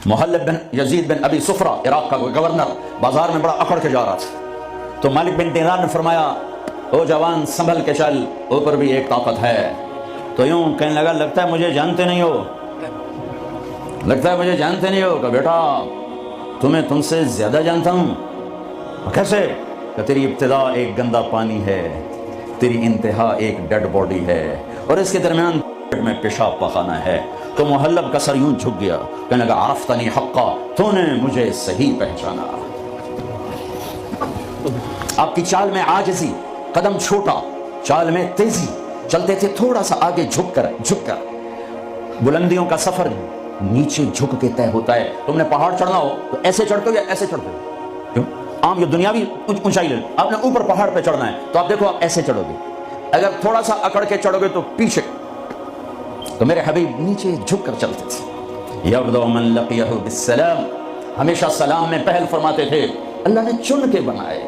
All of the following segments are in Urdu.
محلب بن یزید بن ابی سفرہ عراق کا گورنر بازار میں بڑا اکڑ کے جا رہا تھا، تو مالک بن دینار نے فرمایا او جوان سنبھل کے چل، اوپر بھی ایک طاقت ہے۔ تو یوں کہنے لگا لگتا ہے مجھے جانتے نہیں ہو، لگتا ہے مجھے جانتے نہیں ہو، کہ بیٹا تمہیں تم سے زیادہ جانتا ہوں۔ کیسے؟ کہ تیری ابتدا ایک گندا پانی ہے، تیری انتہا ایک ڈیڈ باڈی ہے، اور اس کے درمیان میں پیشاب پخانہ ہے۔ تو محلب کا سر یوں جھک گیا، کہنے لگا عرفتنی حقا، تو نے مجھے صحیح پہچانا۔ آپ کی چال میں عاجزی، قدم چھوٹا، چال میں تیزی، چلتے تھے تھوڑا سا آگے جھک کر۔ بلندیوں کا سفر نیچے جھک کے طے ہوتا ہے۔ تم نے پہاڑ چڑھنا ہو تو ایسے چڑھتے ہو یا ایسے چڑھتے ہو؟ کیوں؟ عام یہ دنیاوی اونچائی لے، آپ نے اوپر پہاڑ پہ چڑھنا ہے تو آپ دیکھو آپ ایسے چڑھو گے، اگر تھوڑا سا اکڑ کے چڑھو گے تو پیچھے۔ تو میرے حبیب نیچے جھک کر چلتے تھے۔ یبدأ من لقیہ بالسلام، ہمیشہ سلام میں پہل فرماتے تھے۔ اللہ نے چن کے بنائے،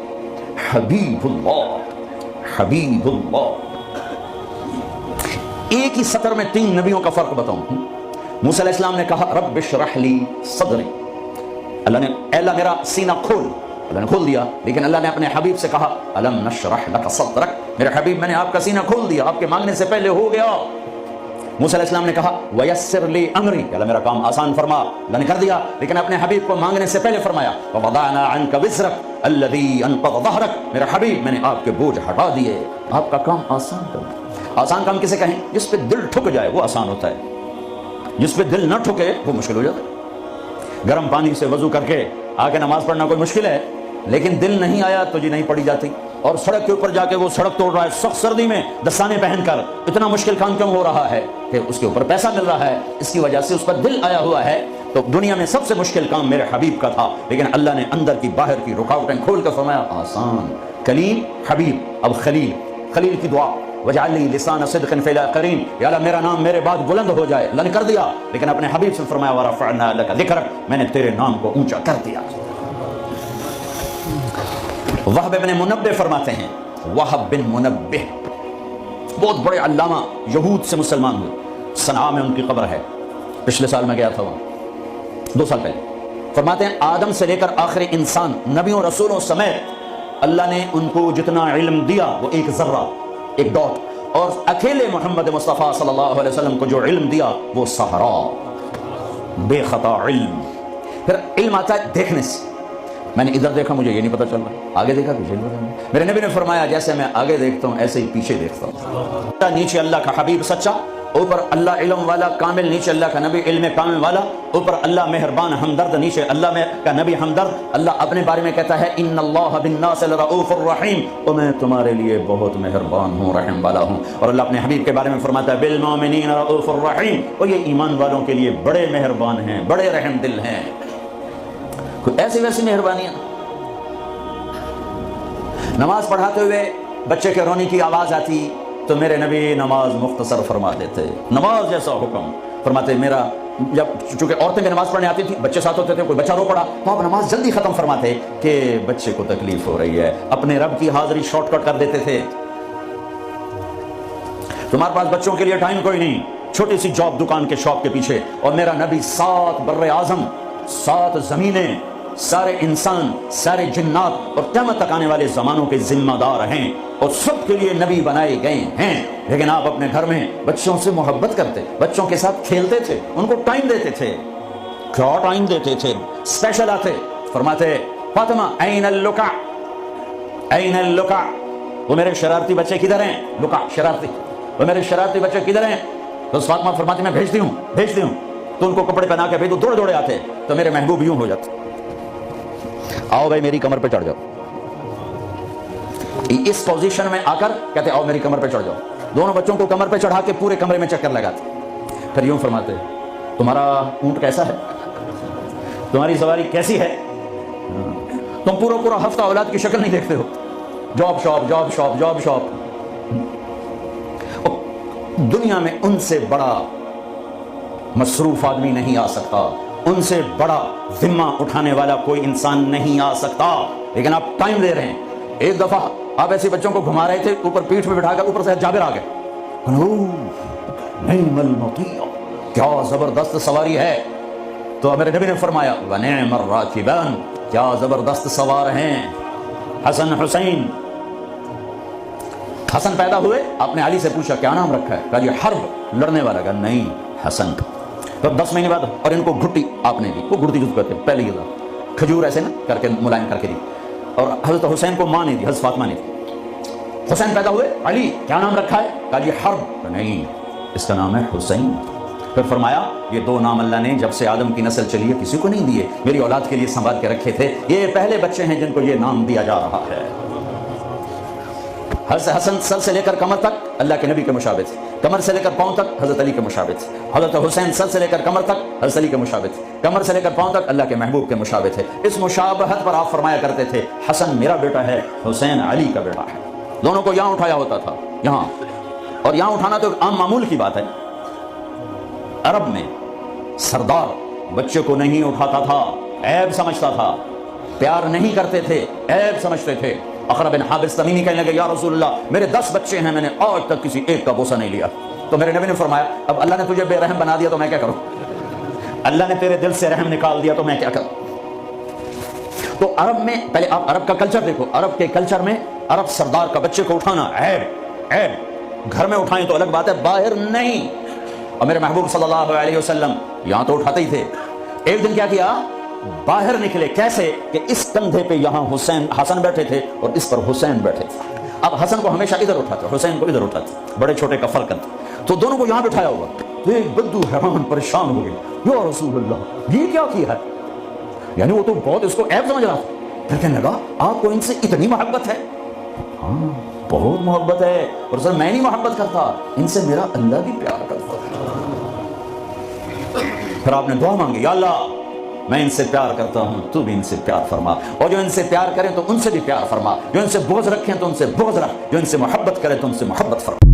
حبیب اللہ، حبیب اللہ۔ ایک ہی سطر میں 3 نبیوں کا فرق بتاؤں۔ موسیٰ علیہ السلام نے کہا رب اشرح لی صدری، اللہ نے اے اللہ میرا سینہ کھول، اللہ نے کھول دیا۔ لیکن اللہ نے اپنے حبیب سے کہا الم نشرح لک صدرک، میرے حبیب میں نے آپ کا سینہ کھول دیا، آپ کے مانگنے سے پہلے ہو گیا۔ موسیٰ علیہ السلام نے کہا ویسر لی امری، اللہ میرا کام آسان فرما، اللہ نے کر دیا۔ لیکن اپنے حبیب کو مانگنے سے پہلے فرمایا ووضعنا عنک وزرک الذی انقض ظہرک، میرے حبیب میں نے آپ کے بوجھ ہٹا دیے، آپ کا کام آسان کر دیا۔ آسان کام کسے کہیں؟ جس پہ دل ٹھک جائے وہ آسان ہوتا ہے، جس پہ دل نہ ٹھکے وہ مشکل ہو جاتا ہے۔ گرم پانی سے وضو کر کے آ کے نماز پڑھنا کوئی مشکل ہے، لیکن دل نہیں آیا تو جی نہیں پڑھی جاتی۔ اور سڑک کے اوپر جا کے وہ سڑک توڑ رہا ہے سخت سردی میں دستانے پہن کر، اتنا مشکل کام کیوں ہو رہا ہے؟ کہ اس کے اوپر پیسہ مل رہا ہے، اس کی وجہ سے اس پر دل آیا ہوا ہے۔ تو دنیا میں سب سے مشکل کام میرے حبیب کا تھا، لیکن اللہ نے اندر کی باہر کی رکاوٹیں کھول کر فرمایا آسان۔ کلیم، حبیب، اب خلیل، خلیل کی دعا وجعل لی لسان صدق فی الاخرین، یا اللہ میرا نام میرے بعد بلند ہو جائے، اللہ نے کر دیا۔ لیکن اپنے حبیب سے فرمایا ورفعنا لک ذکرک، میں نے تیرے نام کو اونچا کر دیا۔ وہب بن منبہ فرماتے ہیں، وہب بن منبہ بہت بڑے علامہ، یہود سے مسلمان ہوئے، صنعاء میں ان کی قبر ہے، پچھلے سال میں گیا تھا وہاں 2 سال پہلے۔ فرماتے ہیں آدم سے لے کر آخری انسان، نبیوں رسولوں سمیت اللہ نے ان کو جتنا علم دیا وہ ایک ذرہ، ایک ڈاٹ، اور اکیلے محمد مصطفیٰ صلی اللہ علیہ وسلم کو جو علم دیا وہ صحرا، بے خطا علم۔ پھر علم آتا ہے دیکھنے سے، میں نے ادھر دیکھا مجھے یہ نہیں پتا چل رہا، آگے دیکھا پیچھے نہیں پتا چل رہا۔ میرے نبی نے فرمایا جیسے میں آگے دیکھتا ہوں ایسے ہی پیچھے دیکھتا ہوں۔ نیچے اللہ کا حبیب سچا، اوپر اللہ علم والا کامل، نیچے اللہ کا نبی علم کامل والا، اوپر اللہ مہربان ہمدرد، نیچے اللہ کا نبی ہمدرد۔ اللہ اپنے بارے میں کہتا ہے ان اللہ بالناس لرؤوف الرحیم، اور میں تمہارے لیے بہت مہربان ہوں، رحم والا ہوں۔ اور اللہ اپنے حبیب کے بارے میں فرماتا ہے بالمؤمنین رؤوف الرحیم، اور یہ ایمان والوں کے لیے بڑے مہربان ہیں، بڑے رحم دل ہیں۔ کوئی ایسی ویسی مہربانیاں۔ نماز پڑھاتے ہوئے بچے کے رونے کی آواز آتی تو میرے نبی نماز مختصر فرما دیتے، نماز جیسا حکم فرماتے۔ میرا جب چونکہ عورتیں بھی نماز پڑھنے آتی تھی، بچے ساتھ ہوتے تھے، کوئی بچہ رو پڑا تو آپ نماز جلدی ختم فرماتے کہ بچے کو تکلیف ہو رہی ہے، اپنے رب کی حاضری شارٹ کٹ کر دیتے تھے۔ تمہارے پاس بچوں کے لیے ٹائم کوئی نہیں، چھوٹی سی جاب دکان کے شاپ کے پیچھے، اور میرا نبی 7 بر اعظم، 7 زمینیں، سارے انسان، سارے جنات اور قیامت تک آنے والے زمانوں کے ذمہ دار ہیں، اور سب کے لیے نبی بنائے گئے ہیں۔ لیکن آپ اپنے گھر میں بچوں سے محبت کرتے، بچوں کے ساتھ کھیلتے تھے، ان کو ٹائم دیتے تھے۔ کیا ٹائم دیتے تھے؟ اسپیشل آتے، فرماتے فاطمہ این اللکع، این اللکع، وہ میرے شرارتی بچے کدھر ہیں؟ لکع شرارتی، وہ میرے شرارتی بچے کدھر ہیں؟ تو فاطمہ فرماتی میں بھیجتی ہوں، تو ان کو کپڑے پہنا کے بھیجو، دوڑے دوڑے آتے تو میرے محبوب یوں ہو جاتے، آؤ بھائی میری کمر پہ چڑھ جاؤ۔ اس پوزیشن میں آ کر کہتے آؤ میری کمر پہ چڑھ جاؤ، دونوں بچوں کو کمر پہ چڑھا کے پورے کمرے میں چکر لگاتے، پھر یوں فرماتے تمہارا اونٹ کیسا ہے، تمہاری سواری کیسی ہے؟ تم پورا ہفتہ اولاد کی شکل نہیں دیکھتے ہو، job shop job shop job shop. دنیا میں ان سے بڑا مصروف آدمی نہیں آ سکتا، ان سے بڑا ذمہ اٹھانے والا کوئی انسان نہیں آ سکتا، لیکن آپ ٹائم دے رہے ہیں۔ ایک دفعہ آپ ایسے بچوں کو گھما رہے تھے، اوپر پیٹھ پہ بٹھا کر، اوپر سے جابر آ گئے، نعم المطیع، کیا زبردست سواری ہے، تو میرے نبی نے فرمایا وَنِعْمَ الرَّاكِبَانِ، کیا زبردست سوار ہیں حسن حسین۔ حسن پیدا ہوئے، آپ نے علی سے پوچھا کیا نام رکھا ہے؟ کہا جی حرب، لڑنے والا۔ کہا نہیں، حسن۔ تو 10 مہینے بعد اور ان کو گھٹی آپ نے دی، وہ گھٹی جس کو کہتے ہیں پہلی غذا، کھجور ایسے نا کر کے ملائم کر کے دی، اور حضرت حسین کو ماں نے دی، حضرت فاطمہ نے دی۔ حسین پیدا ہوئے، علی کیا نام رکھا ہے؟ کہا جی حرب۔ نہیں، اس کا نام ہے حسین۔ پھر فرمایا یہ 2 نام اللہ نے جب سے آدم کی نسل چلی ہے کسی کو نہیں دیے، میری اولاد کے لیے سنبھال کے رکھے تھے، یہ پہلے بچے ہیں جن کو یہ نام دیا جا رہا ہے۔ حضرت حسن سر سے لے کر کمر تک اللہ کے نبی کے مشابہ تھے، کمر سے لے کر پاؤں تک حضرت علی کے مشابہ تھے۔ حضرت حسین سر سے لے کر کمر تک حضرت علی کے مشابہ تھے، کمر سے لے کر پاؤں تک اللہ کے محبوب کے مشابہ تھے۔ اس مشابہت پر آپ فرمایا کرتے تھے حسن میرا بیٹا ہے، حسین علی کا بیٹا ہے۔ دونوں کو یہاں اٹھایا ہوتا تھا، یہاں، اور یہاں اٹھانا تو ایک عام معمول کی بات ہے۔ عرب میں سردار بچے کو نہیں اٹھاتا تھا، عیب سمجھتا تھا، پیار نہیں کرتے تھے، عیب سمجھتے تھے۔ اقرا بن حابس تمیمی کہنے لگے یا رسول اللہ میرے 10 بچے ہیں، میں نے آج تک کسی ایک کا بوسہ نہیں لیا۔ تو میرے نبی نے فرمایا اب اللہ نے تجھے بے رحم بنا دیا تو میں کیا کروں؟ اللہ نے تیرے دل سے رحم نکال دیا تو میں کیا کروں؟ تو عرب میں پہلے آپ عرب کا کلچر دیکھو، عرب کے کلچر میں عرب سردار کا بچے کو اٹھانا عیب، عیب، گھر میں اٹھائیں تو الگ بات ہے، باہر نہیں۔ اور میرے محبوب صلی اللہ علیہ وسلم یہاں تو اٹھاتے ہی تھے، ایک دن کیا کیا، باہر نکلے، کیسے کہ اس کندھے پہ یہاں حسن بیٹھے تھے اور اس پر حسین بیٹھے تھے۔ اب حسن کو ہمیشہ ادھر اٹھاتے، حسین کو ادھر اٹھاتے، بڑے چھوٹے کا فرق تھا، تو دونوں کو یہاں بٹھایا ہوا۔ ایک بدو حیران پریشان ہو گئی، یا رسول اللہ یہ کیا کیا ہے؟ یعنی وہ تو بہت اس کو عیب سمجھ رہا تھا، پھر کہنے لگا آپ کو ان سے اتنی محبت ہے؟ ہاں بہت محبت ہے، اور سر میں نہیں محبت کرتا، ان سے میرا اللہ بھی پیار کرتا ہے۔ پھر آپ نے دعا مانگی، یا اللہ میں ان سے پیار کرتا ہوں، تو بھی ان سے پیار فرما، اور جو ان سے پیار کریں تو ان سے بھی پیار فرما، جو ان سے بغض رکھیں تو ان سے بغض رکھ، جو ان سے محبت کریں تو ان سے محبت فرما۔